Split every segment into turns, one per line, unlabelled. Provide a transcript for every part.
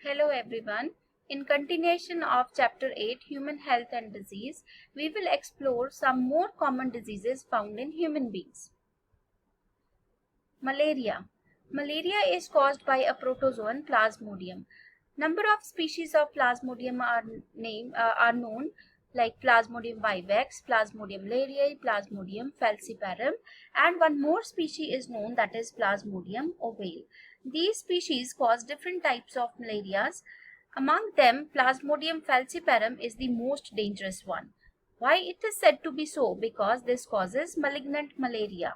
Hello everyone. In continuation of Chapter 8 Human Health and Disease, we will explore some more common diseases found in human beings. Malaria. Malaria is caused by a protozoan Plasmodium. Number of species of Plasmodium are known like Plasmodium vivax, Plasmodium malariae, Plasmodium falciparum, and one more species is known, that is Plasmodium ovale. These species cause different types of malarias. Among them, Plasmodium falciparum is the most dangerous one. Why it is said to be so? Because this causes malignant malaria.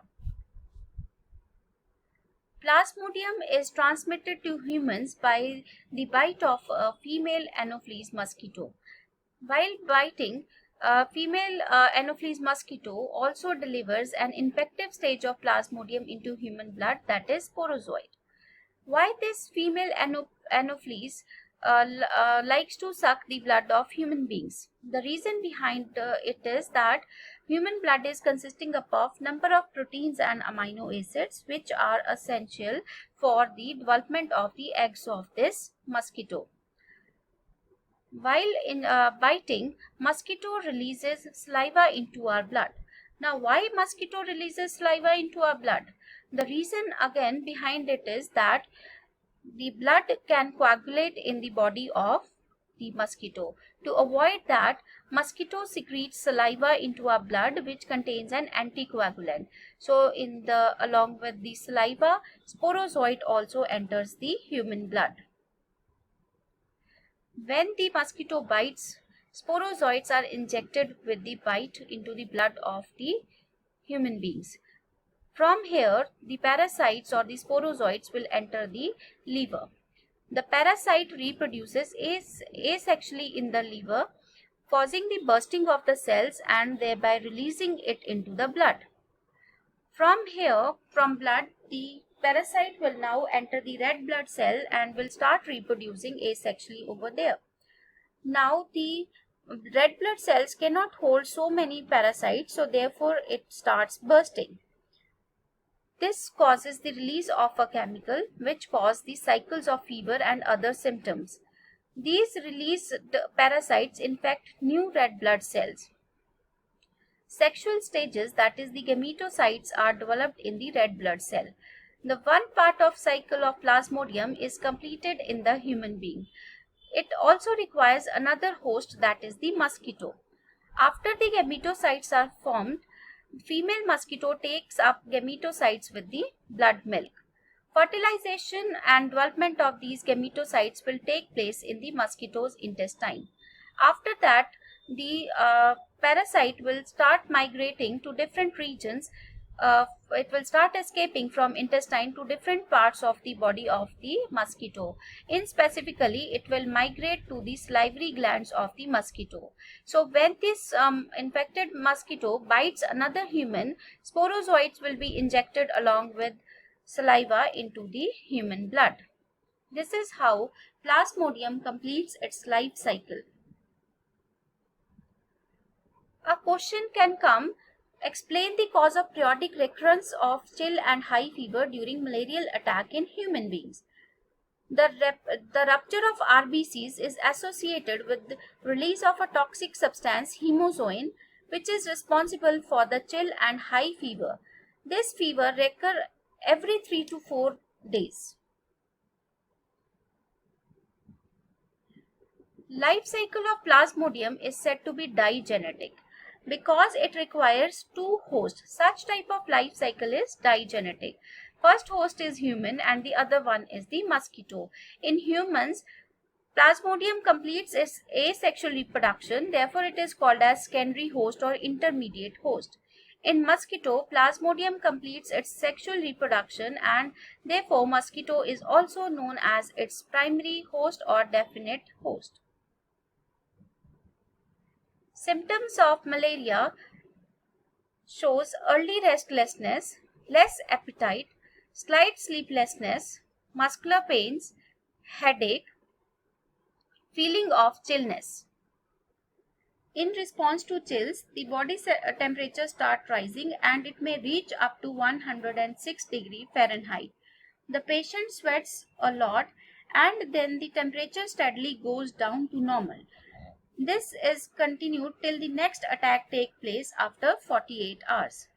Plasmodium is transmitted to humans by the bite of a female Anopheles mosquito. While biting, a female Anopheles mosquito also delivers an infective stage of Plasmodium into human blood, that is sporozoite. Why this female Anopheles likes to suck the blood of human beings? The reason behind it is that human blood is consisting of number of proteins and amino acids which are essential for the development of the eggs of this mosquito. While in biting, mosquito releases saliva into our blood. Now, why mosquito releases saliva into our blood? The reason again behind it is that the blood can coagulate in the body of the mosquito. To avoid that, mosquito secretes saliva into our blood which contains an anticoagulant. So along with the saliva, sporozoite also enters the human blood. When the mosquito bites, sporozoites are injected with the bite into the blood of the human beings. From here, the parasites or the sporozoites will enter the liver. The parasite reproduces asexually in the liver, causing the bursting of the cells and thereby releasing it into the blood. From here, from blood, the parasite will now enter the red blood cell and will start reproducing asexually over there. Now, the red blood cells cannot hold so many parasites, so therefore it starts bursting. This causes the release of a chemical which causes the cycles of fever and other symptoms. These released parasites infect new red blood cells. Sexual stages, that is the gametocytes, are developed in the red blood cell. The one part of cycle of Plasmodium is completed in the human being. It also requires another host, that is the mosquito. After the gametocytes are formed, female mosquito takes up gametocytes with the blood milk. Fertilization and development of these gametocytes will take place in the mosquito's intestine. After that, the parasite will start migrating to different regions. It will start escaping from intestine to different parts of the body of the mosquito. In specifically, it will migrate to the salivary glands of the mosquito. So when this infected mosquito bites another human, sporozoites will be injected along with saliva into the human blood. This is how Plasmodium completes its life cycle. A question can come: explain the cause of periodic recurrence of chill and high fever during malarial attack in human beings. The rupture of RBCs is associated with the release of a toxic substance, hemozoin, which is responsible for the chill and high fever. This fever recurs every 3 to 4 days. Life cycle of Plasmodium is said to be digenetic because it requires two hosts. Such type of life cycle is digenetic. First host is human and the other one is the mosquito. In humans, Plasmodium completes its asexual reproduction, therefore it is called as secondary host or intermediate host. In mosquito, Plasmodium completes its sexual reproduction and therefore mosquito is also known as its primary host or definite host. Symptoms of malaria shows early restlessness, less appetite, slight sleeplessness, muscular pains, headache, feeling of chillness. In response to chills, the body temperature starts rising and it may reach up to 106 degree Fahrenheit. The patient sweats a lot and then the temperature steadily goes down to normal. This is continued till the next attack takes place after 48 hours.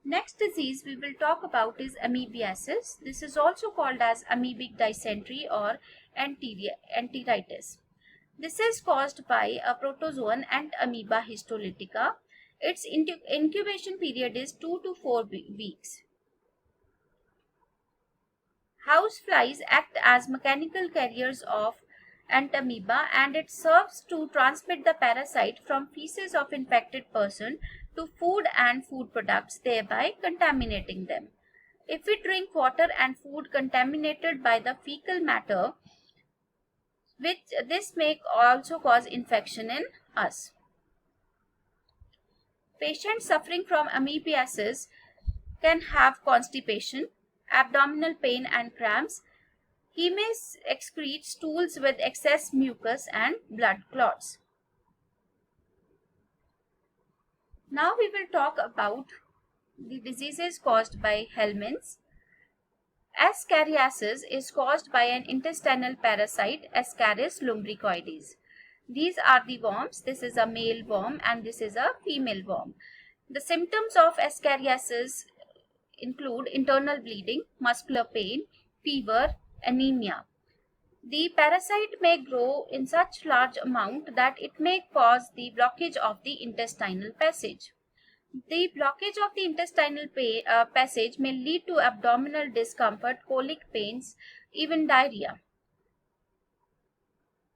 Next disease we will talk about is amoebiasis. This is also called as amoebic dysentery or enteritis. This is caused by a protozoan and amoeba histolytica. Its incubation period is 2 to 4 weeks. House flies act as mechanical carriers of entamoeba, and it serves to transmit the parasite from feces of infected person to food and food products, thereby contaminating them. If we drink water and food contaminated by the fecal matter, this may also cause infection in us. Patients suffering from amoebiasis can have constipation, abdominal pain and cramps. He may excrete stools with excess mucus and blood clots. Now we will talk about the diseases caused by helminths. Ascariasis is caused by an intestinal parasite, Ascaris lumbricoides. These are the worms. This is a male worm and this is a female worm. The symptoms of ascariasis include internal bleeding, muscular pain, fever, anemia. The parasite may grow in such large amount that it may cause the blockage of the intestinal passage. The blockage of the intestinal passage may lead to abdominal discomfort, colic pains, even diarrhea.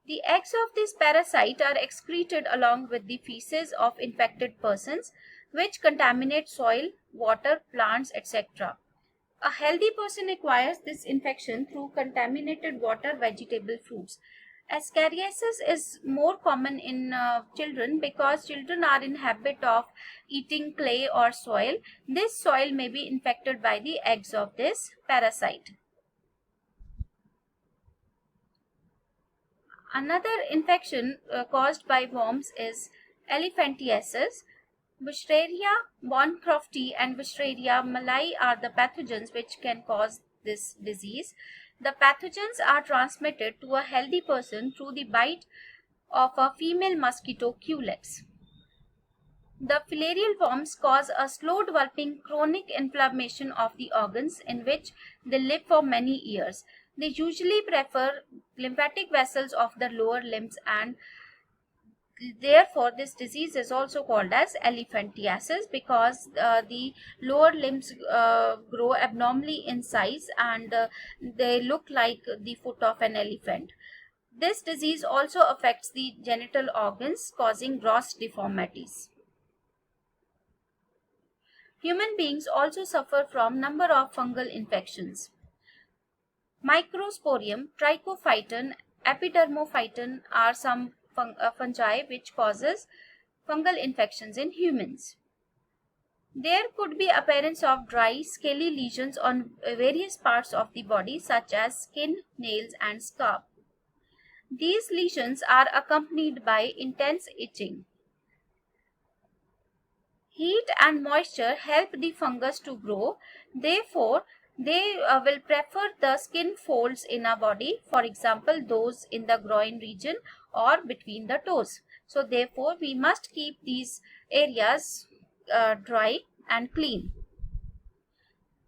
The eggs of this parasite are excreted along with the feces of infected persons, which contaminate soil, water, plants, etc. A healthy person acquires this infection through contaminated water, vegetable, fruits. Ascariasis is more common in children because children are in habit of eating clay or soil. This soil may be infected by the eggs of this parasite. Another infection caused by worms is elephantiasis. Bushraria bancrofti and Bushraria malai are the pathogens which can cause this disease. The pathogens are transmitted to a healthy person through the bite of a female mosquito Culex. The filarial worms cause a slow developing chronic inflammation of the organs in which they live for many years. They usually prefer lymphatic vessels of the lower limbs, and therefore this disease is also called as elephantiasis because the lower limbs grow abnormally in size and they look like the foot of an elephant. This disease also affects the genital organs, causing gross deformities. Human beings also suffer from number of fungal infections. Microsporium, Trichophyton, Epidermophyton are some fungi which causes fungal infections in humans. There could be appearance of dry, scaly lesions on various parts of the body such as skin, nails and scalp. These lesions are accompanied by intense itching. Heat and moisture help the fungus to grow. Therefore, they will prefer the skin folds in our body, for example, those in the groin region or between the toes. So, therefore, we must keep these areas dry and clean.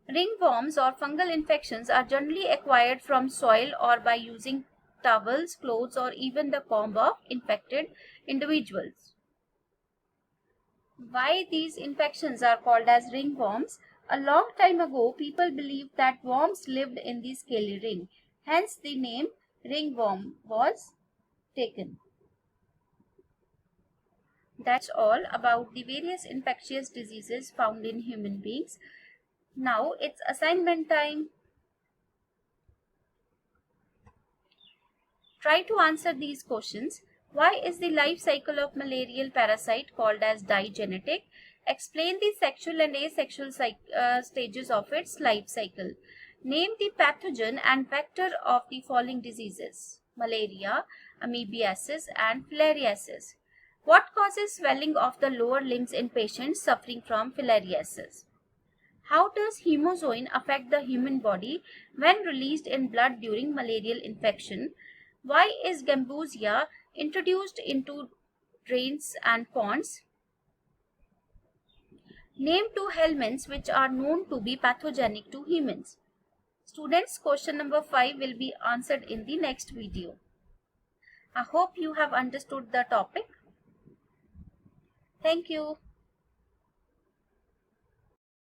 Ringworms or fungal infections are generally acquired from soil or by using towels, clothes, or even the comb of infected individuals. Why these infections are called as ringworms? A long time ago, people believed that worms lived in the scaly ring. Hence, the name ringworm was taken. That's all about the various infectious diseases found in human beings. Now, it's assignment time. Try to answer these questions. Why is the life cycle of malarial parasite called as digenetic? Explain the sexual and asexual stages of its life cycle. Name the pathogen and vector of the following diseases: malaria, amoebiasis and filariasis. What causes swelling of the lower limbs in patients suffering from filariasis? How does hemozoin affect the human body when released in blood during malarial infection? Why is gambusia introduced into drains and ponds? Name two helminths which are known to be pathogenic to humans. Students, question number 5 will be answered in the next video. I hope you have understood the topic. Thank you.